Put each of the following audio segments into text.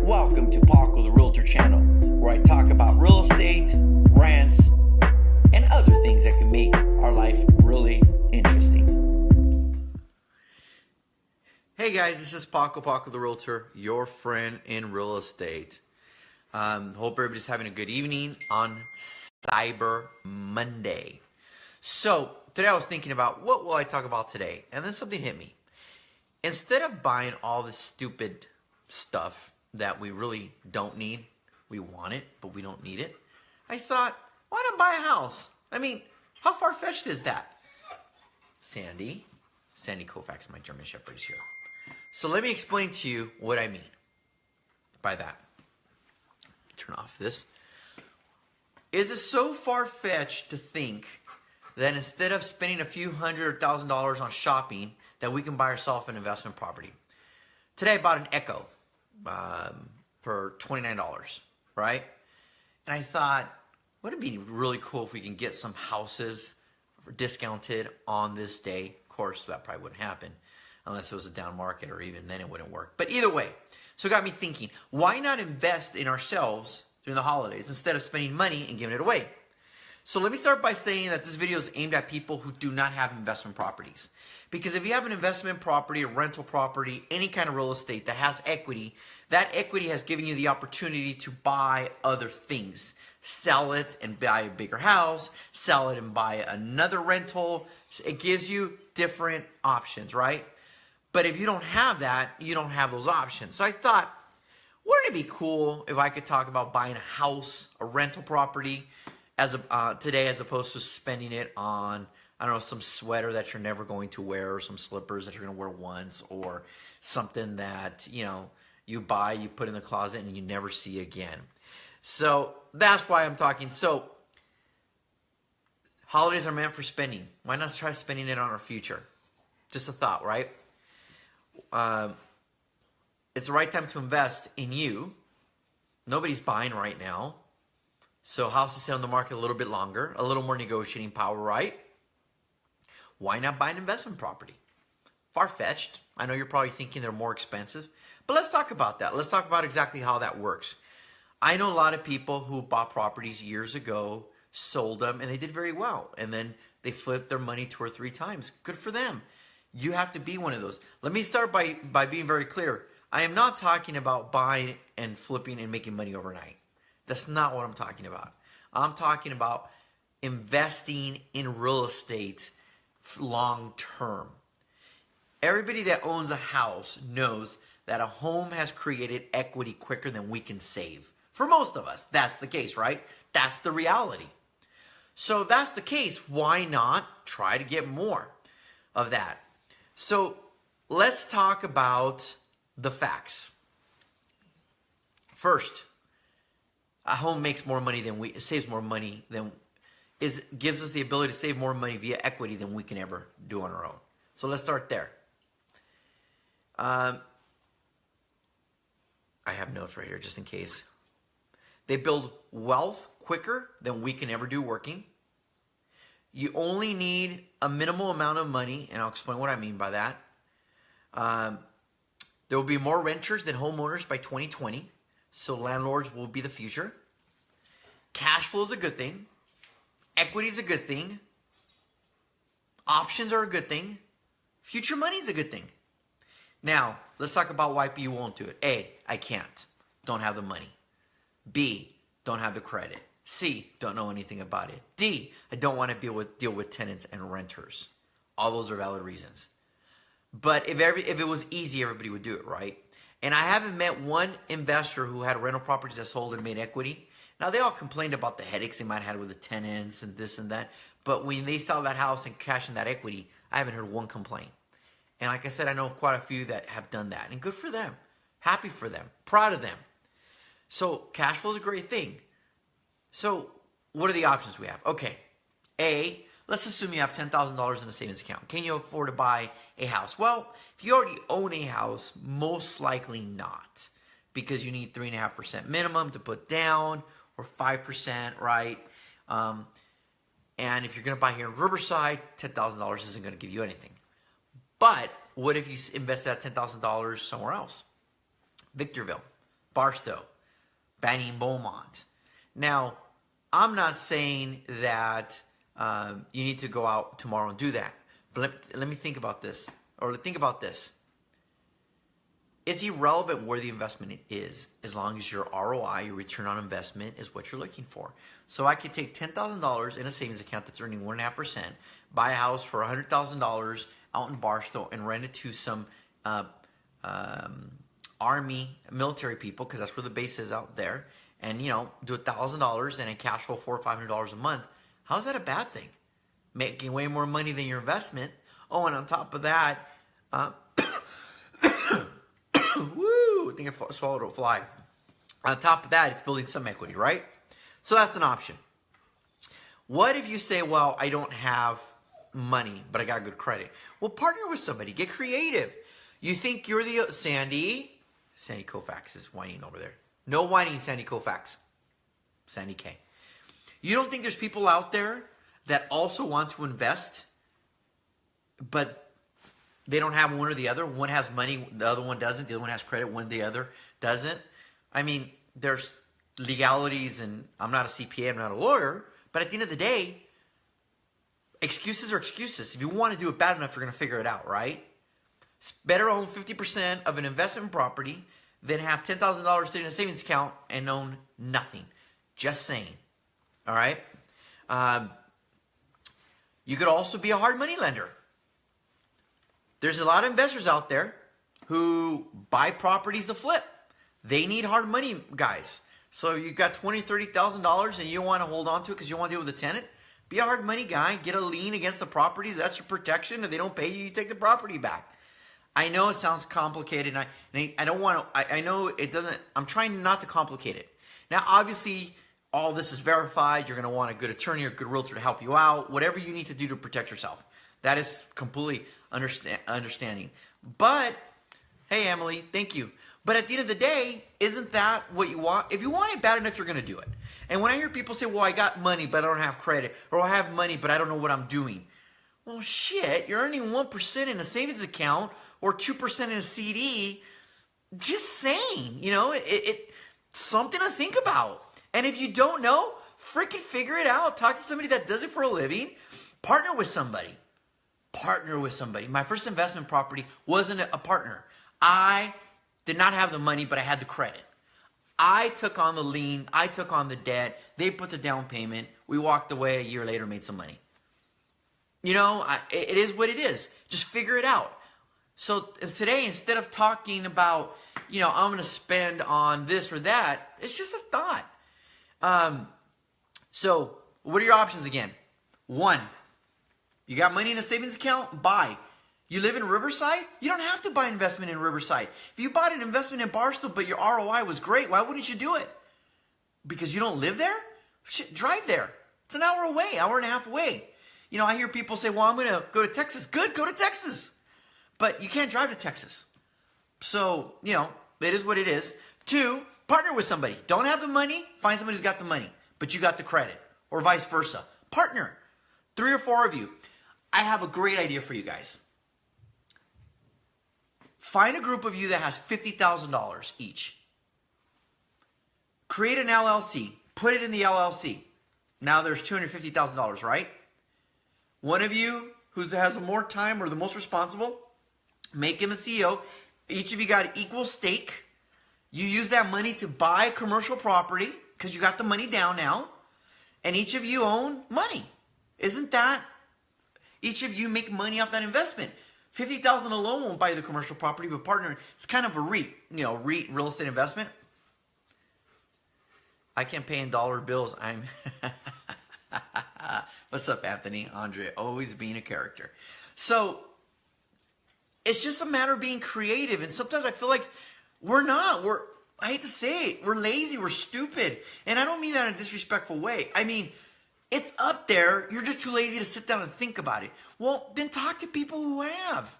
Welcome to Paco the Realtor channel, where I talk about real estate, rants, and other things that can make our life really interesting. Hey guys, this is Paco the Realtor, your friend in real estate. Hope everybody's having a good evening on Cyber Monday. So today I was thinking about what will I talk about today, and then something hit me. Instead of buying all this stupid stuff that we really don't need, we want it, but we don't need it, I thought, why not buy a house? I mean, how far-fetched is that? Sandy Koufax, my German Shepherd, is here. So let me explain to you what I mean by that. Turn off this. Is it so far-fetched to think that instead of spending a few $100,000 or $1,000 on shopping, that we can buy ourselves an investment property? Today I bought an Echo for $29, right? And I thought, wouldn't it be really cool if we can get some houses discounted on this day? Of course, that probably wouldn't happen unless it was a down market, or even then it wouldn't work. But either way, so it got me thinking, why not invest in ourselves during the holidays instead of spending money and giving it away? So let me start by saying that this video is aimed at people who do not have investment properties. Because if you have an investment property, a rental property, any kind of real estate that has equity, that equity has given you the opportunity to buy other things. Sell it and buy a bigger house, sell it and buy another rental. It gives you different options, right? But if you don't have that, you don't have those options. So I thought, wouldn't it be cool if I could talk about buying a house, a rental property, today, as opposed to spending it on, I don't know, some sweater that you're never going to wear, or some slippers that you're going to wear once, or something that, you buy, you put in the closet, and you never see again. So that's why I'm talking. So holidays are meant for spending. Why not try spending it on our future? Just a thought, right? It's the right time to invest in you. Nobody's buying right now. So houses sit on the market a little bit longer, a little more negotiating power, right? Why not buy an investment property? Far-fetched. I know you're probably thinking they're more expensive, but let's talk about that. Let's talk about exactly how that works. I know a lot of people who bought properties years ago, sold them, and they did very well. And then they flipped their money 2 or 3 times. Good for them. You have to be one of those. Let me start by being very clear. I am not talking about buying and flipping and making money overnight. That's not what I'm talking about. I'm talking about investing in real estate long term. Everybody that owns a house knows that a home has created equity quicker than we can save. For most of us, that's the case, right? That's the reality. So if that's the case, why not try to get more of that? So let's talk about the facts. First, a home makes more money than saves more money than gives us the ability to save more money via equity than we can ever do on our own. So let's start there. I have notes right here just in case. They build wealth quicker than we can ever do working. You only need a minimal amount of money, and I'll explain what I mean by that. There will be more renters than homeowners by 2020, so landlords will be the future. Cash flow is a good thing. Equity is a good thing. Options are a good thing. Future money is a good thing. Now, let's talk about why you won't do it. A, I can't. Don't have the money. B, don't have the credit. C, don't know anything about it. D, I don't want to deal with tenants and renters. All those are valid reasons. But if it was easy, everybody would do it, right? And I haven't met one investor who had rental properties that sold and made equity. Now, they all complained about the headaches they might have had with the tenants and this and that. But when they sell that house and cash in that equity, I haven't heard one complaint. And like I said, I know quite a few that have done that. And good for them. Happy for them. Proud of them. So cash flow is a great thing. So what are the options we have? Okay. A, let's assume you have $10,000 in a savings account. Can you afford to buy a house? Well, if you already own a house, most likely not. Because you need 3.5% minimum to put down, or 5%, right? And if you're going to buy here in Riverside, $10,000 isn't going to give you anything. But what if you invest that $10,000 somewhere else? Victorville, Barstow, Banning Beaumont. Now, I'm not saying that you need to go out tomorrow and do that. But let me think about this. Or think about this. It's irrelevant where the investment is, as long as your ROI, your return on investment, is what you're looking for. So I could take $10,000 in a savings account that's earning 1.5%, buy a house for $100,000 out in Barstow, and rent it to some Army military people, because that's where the base is out there, and do $1,000 and a cash flow $400 or $500 a month. How's that a bad thing? Making way more money than your investment. Oh, and on top of that, woo! I think I swallowed a fly. On top of that, it's building some equity, right? So that's an option. What if you say, well, I don't have money, but I got good credit? Well, partner with somebody. Get creative. You think you're the Sandy Koufax is whining over there. No whining, Sandy Koufax. Sandy K. You don't think there's people out there that also want to invest, but they don't have one or the other? One has money, the other one doesn't. The other one has credit, one the other doesn't. I mean, there's legalities, and I'm not a CPA, I'm not a lawyer, but at the end of the day, excuses are excuses. If you want to do it bad enough, you're going to figure it out, right? It's better own 50% of an investment property than have $10,000 sitting in a savings account and own nothing. Just saying. All right? You could also be a hard money lender. There's a lot of investors out there who buy properties to flip. They need hard money guys. So you got $20,000, $30,000 and you want to hold on to it because you want to deal with a tenant. Be a hard money guy. Get a lien against the property. That's your protection. If they don't pay you, you take the property back. I know it sounds complicated. And I don't want to. I know it doesn't. I'm trying not to complicate it. Now, obviously, all this is verified. You're going to want a good attorney or a good realtor to help you out. Whatever you need to do to protect yourself. That is completely understanding. But, hey, Emily, thank you. But at the end of the day, isn't that what you want? If you want it bad enough, you're going to do it. And when I hear people say, well, I got money, but I don't have credit, or I have money, but I don't know what I'm doing. Well, shit, you're earning 1% in a savings account or 2% in a CD. Just saying, it's something to think about. And if you don't know, freaking figure it out. Talk to somebody that does it for a living. Partner with somebody. My first investment property wasn't a partner. I did not have the money, but I had the credit. I took on the lien. I took on the debt. They put the down payment. We walked away. A year later, made some money. It is what it is. Just figure it out. So today, instead of talking about, I'm going to spend on this or that, it's just a thought. So what are your options again? 1, you got money in a savings account? Buy. You live in Riverside? You don't have to buy investment in Riverside. If you bought an investment in Barstow, but your ROI was great, why wouldn't you do it? Because you don't live there? Shit, drive there. It's an hour away, hour and a half away. I hear people say, well, I'm going to go to Texas. Good, go to Texas. But you can't drive to Texas. So, it is what it is. 2, partner with somebody. Don't have the money, find somebody who's got the money, but you got the credit. Or vice versa. Partner. 3 or 4 of you. I have a great idea for you guys. Find a group of you that has $50,000 each. Create an LLC. Put it in the LLC. Now there's $250,000, right? One of you who has the more time or the most responsible, make him a CEO. Each of you got an equal stake. You use that money to buy commercial property because you got the money down now. And each of you own money. Isn't that? Each of you make money off that investment. $50,000 alone won't buy the commercial property, but partner, it's kind of a REIT, REIT, real estate investment. I can't pay in dollar bills. What's up, Anthony? Andre, always being a character. So it's just a matter of being creative. And sometimes I feel like I hate to say it, we're lazy, we're stupid. And I don't mean that in a disrespectful way. I mean, it's up there. You're just too lazy to sit down and think about it. Well, then talk to people who have.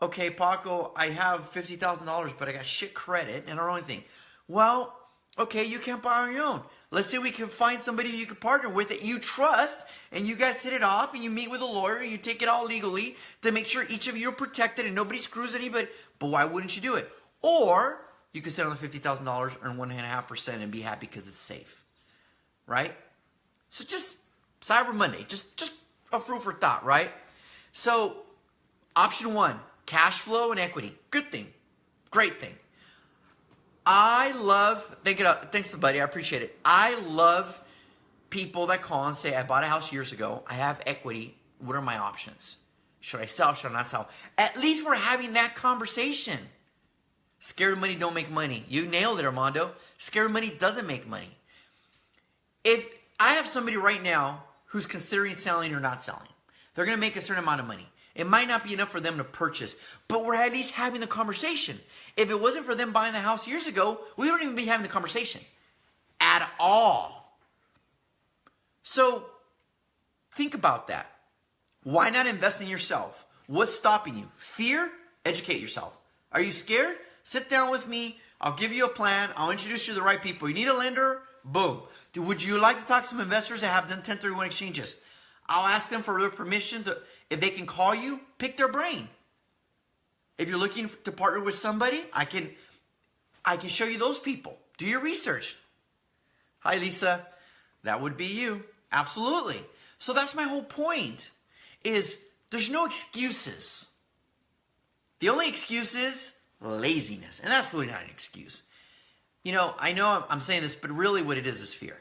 Okay, Paco, I have $50,000, but I got shit credit and I don't know anything. Well, okay, you can't buy on your own. Let's say we can find somebody you can partner with that you trust, and you guys hit it off, and you meet with a lawyer, and you take it all legally to make sure each of you are protected and nobody screws anybody. But why wouldn't you do it? Or you could sit on the $50,000, earn 1.5% and be happy because it's safe, right? So just Cyber Monday, just a food for thought, right? So option 1, cash flow and equity. Good thing. Great thing. I love, thanks buddy, I appreciate it. I love people that call and say, I bought a house years ago. I have equity. What are my options? Should I sell? Should I not sell? At least we're having that conversation. Scared money don't make money. You nailed it, Armando. Scared money doesn't make money. If I have somebody right now who's considering selling or not selling, they're going to make a certain amount of money. It might not be enough for them to purchase, but we're at least having the conversation. If it wasn't for them buying the house years ago, we wouldn't even be having the conversation at all. So think about that. Why not invest in yourself? What's stopping you? Fear? Educate yourself. Are you scared? Sit down with me. I'll give you a plan. I'll introduce you to the right people. You need a lender? Boom. Would you like to talk to some investors that have done 1031 exchanges? I'll ask them for their permission to, if they can call you, pick their brain. If you're looking to partner with somebody, I can show you those people. Do your research. Hi, Lisa. That would be you. Absolutely. So that's my whole point, is there's no excuses. The only excuse is laziness. And that's really not an excuse. You know I'm saying this, but really what it is fear.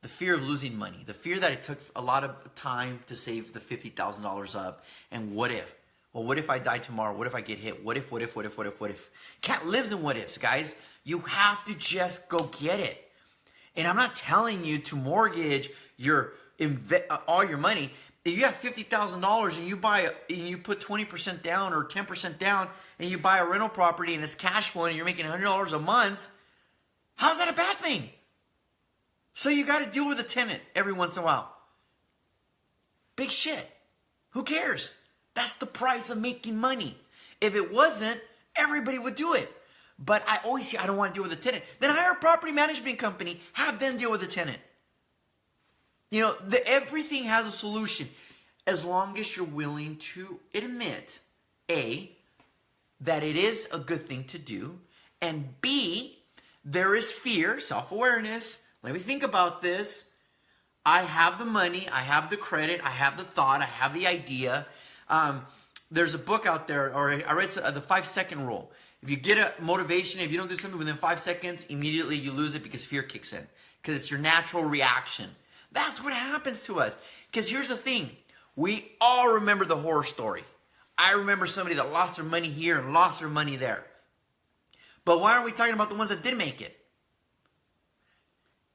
The fear of losing money. The fear that it took a lot of time to save the $50,000 up. And what if? Well, what if I die tomorrow? What if I get hit? What if? Cat lives in what ifs, guys. You have to just go get it. And I'm not telling you to mortgage all your money. If you have $50,000 and you put 20% down or 10% down and you buy a rental property and it's cash flowing and you're making $100 a month, how's that a bad thing? So you got to deal with a tenant every once in a while. Big shit. Who cares? That's the price of making money. If it wasn't, everybody would do it. But I always say I don't want to deal with a tenant. Then hire a property management company. Have them deal with a tenant. You know, everything has a solution as long as you're willing to admit, A, that it is a good thing to do, and B, there is fear, self-awareness. Let me think about this. I have the money, I have the credit, I have the thought, I have the idea. There's a book out there, or I read the 5-second rule. If you get a motivation, if you don't do something within 5 seconds, immediately you lose it because fear kicks in. Because it's your natural reaction. That's what happens to us. Because here's the thing. We all remember the horror story. I remember somebody that lost their money here and lost their money there. But why aren't we talking about the ones that did make it?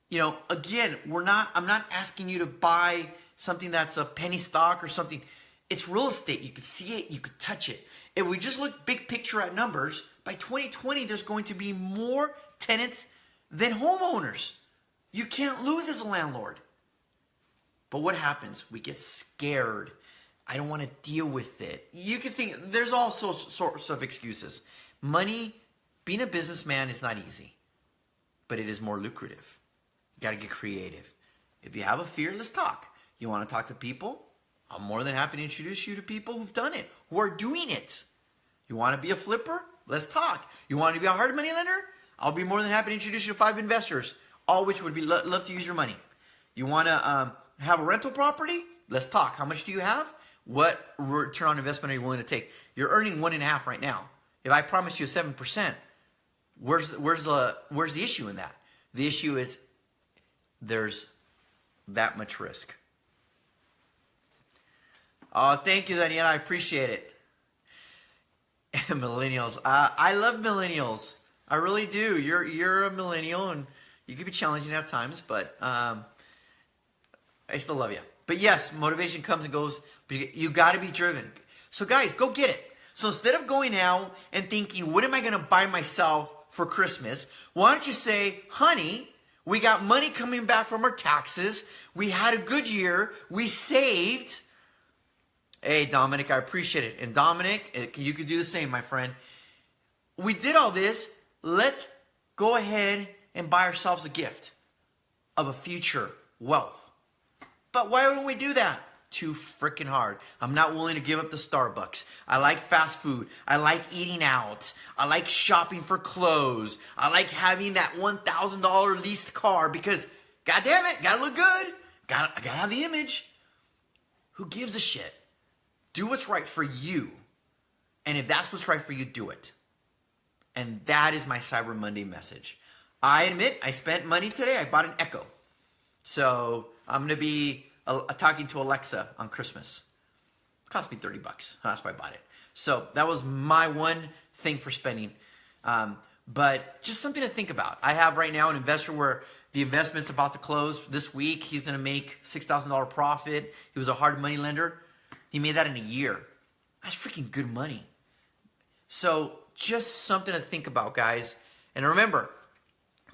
You know, again, I'm not asking you to buy something that's a penny stock or something. It's real estate. You could see it. You could touch it. If we just look big picture at numbers, by 2020, there's going to be more tenants than homeowners. You can't lose as a landlord. But what happens? We get scared. I don't want to deal with it. You can think, there's all sorts of excuses. Money, being a businessman is not easy, but it is more lucrative. You got to get creative. If you have a fear, let's talk. You want to talk to people? I'm more than happy to introduce you to people who've done it, who are doing it. You want to be a flipper? Let's talk. You want to be a hard money lender? I'll be more than happy to introduce you to 5 investors, all which would be love to use your money. You want to have a rental property? Let's talk. How much do you have? What return on investment are you willing to take? You're earning 1.5 right now. If I promise you 7%, where's the issue in that? The issue is there's that much risk. Oh, thank you, Daniela. I appreciate it. Millennials. I love millennials. I really do. You're a millennial, and you can be challenging at times, but I still love you. But yes, motivation comes and goes. But you got to be driven. So guys, go get it. So instead of going out and thinking, what am I going to buy myself for Christmas? Why don't you say, honey, we got money coming back from our taxes. We had a good year. We saved. Hey, Dominic, I appreciate it. And Dominic, you could do the same, my friend. We did all this. Let's go ahead and buy ourselves a gift of a future wealth. But why wouldn't we do that? too freaking hard. I'm not willing to give up the Starbucks. I like fast food. I like eating out. I like shopping for clothes. I like having that $1,000 leased car because, God damn it, gotta look good. I gotta have the image. Who gives a shit? Do what's right for you. And if that's what's right for you, do it. And that is my Cyber Monday message. I admit I spent money today. I bought an Echo. So I'm going to be talking to Alexa on Christmas. It cost me $30. That's why I bought it. So that was my one thing for spending. But just something to think about. I have right now an investor where the investment's about to close this week. He's going to make $6,000 profit. He was a hard money lender. He made that in a year. That's freaking good money. So just something to think about, guys. And remember,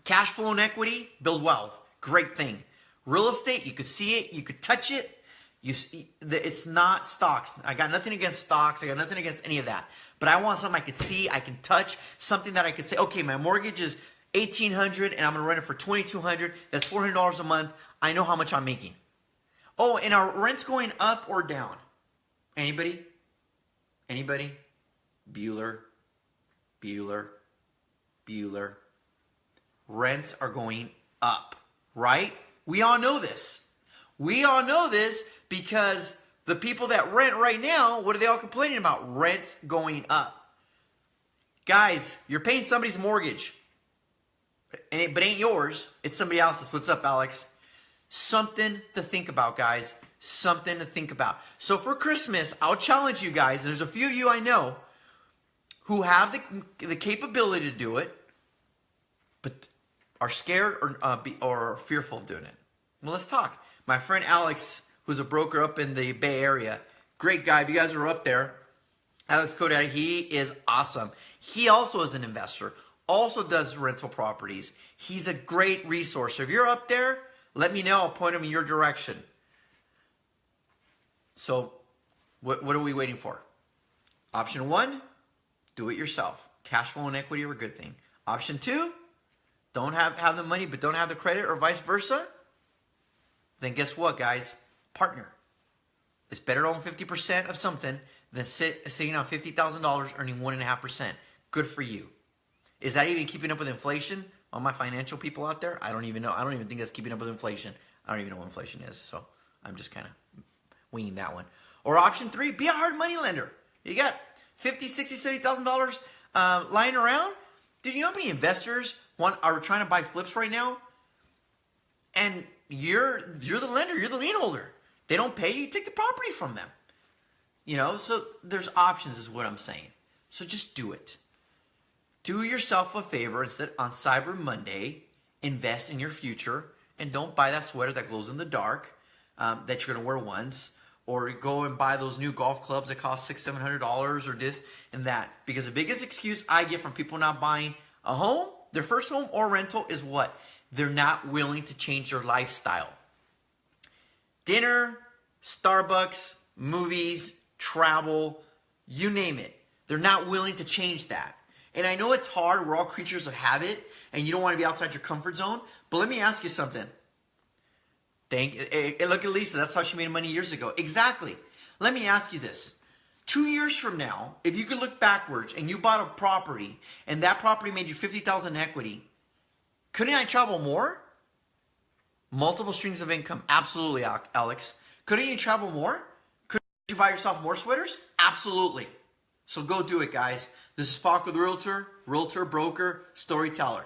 cash flow and equity build wealth. Great thing. Real estate, you could see it, you could touch it. It's not stocks. I got nothing against stocks. I got nothing against any of that. But I want something I could see, I can touch, something that I could say, okay, my mortgage is $1,800 and I'm going to rent it for $2,200. That's $400 a month. I know how much I'm making. Oh, and our rent's going up or down? Anybody? Anybody? Bueller. Rents are going up, right? We all know this. We all know this because the people that rent right now, what are they all complaining about? Rents going up. Guys, you're paying somebody's mortgage, but ain't yours. It's somebody else's. What's up, Alex? Something to think about, guys. Something to think about. So for Christmas, I'll challenge you guys. There's a few of you I know who have the capability to do it, but are scared or fearful of doing it. Well, let's talk. My friend Alex, who's a broker up in the Bay Area, great guy. If you guys are up there, Alex Kodad, he is awesome. He also is an investor, also does rental properties. He's a great resource. So if you're up there, let me know. I'll point him in your direction. So what are we waiting for? Option 1, do it yourself. Cash flow and equity are a good thing. Option 2, don't have the money but don't have the credit or vice versa. Then guess what, guys? Partner. It's better to own 50% of something than sitting on $50,000 earning 1.5%. Good for you. Is that even keeping up with inflation? All my financial people out there, I don't even know. I don't even think that's keeping up with inflation. I don't even know what inflation is. So I'm just kind of winging that one. Or option 3, be a hard money lender. You got $50,000, $60,000, $70,000 lying around. Dude, you know how many investors are trying to buy flips right now? And you're the lender, you're the lien holder. They don't pay you, take the property from them. You know, so there's options is what I'm saying. So just do it. Do yourself a favor instead on Cyber Monday, invest in your future and don't buy that sweater that glows in the dark that you're going to wear once, or go and buy those new golf clubs that cost $600, $700 or this and that. Because the biggest excuse I get from people not buying a home, their first home or rental, is what? They're not willing to change their lifestyle. Dinner, Starbucks, movies, travel, you name it. They're not willing to change that. And I know it's hard. We're all creatures of habit, and you don't want to be outside your comfort zone. But let me ask you something. Look at Lisa. That's how she made money years ago. Exactly. Let me ask you this. 2 years from now, if you could look backwards and you bought a property and that property made you $50,000 in equity, couldn't I travel more? Multiple streams of income. Absolutely, Alex. Couldn't you travel more? Couldn't you buy yourself more sweaters? Absolutely. So go do it, guys. This is Spock with Realtor, broker, storyteller.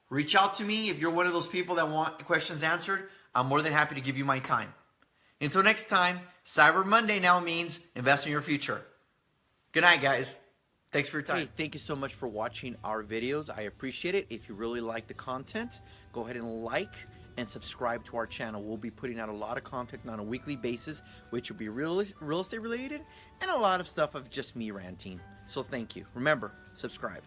Reach out to me if you're one of those people that want questions answered. I'm more than happy to give you my time. Until next time, Cyber Monday now means invest in your future. Good night, guys. Thanks for your time. Hey, thank you so much for watching our videos. I appreciate it. If you really like the content, go ahead and like and subscribe to our channel. We'll be putting out a lot of content on a weekly basis, which will be real estate related and a lot of stuff of just me ranting. So thank you. Remember, subscribe.